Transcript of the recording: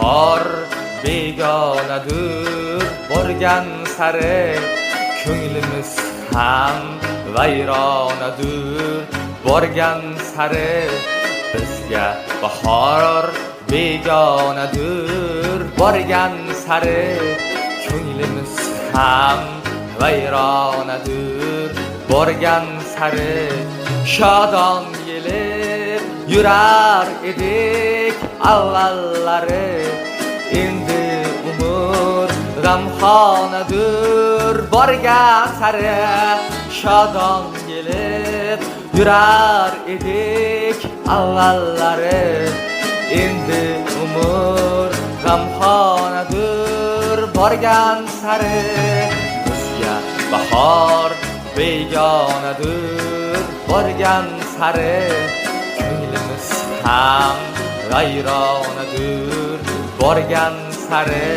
bahor begonadir, borgan sari ko'nglimiz ham vayronadir, borgan sari bizga bahor begonadir, borgan sari ko'nglimiz ham vayronadir, borgan sari shodon yelib yurar edik avvallari, endi umr g'amxonadir, borgan sari shodon yelib yurar edik avvallari, endi umr g'amxonadir, borgan sari bizga bahor begonadir, borgan sari ko'nglimiz ham vayronadir, borgan sari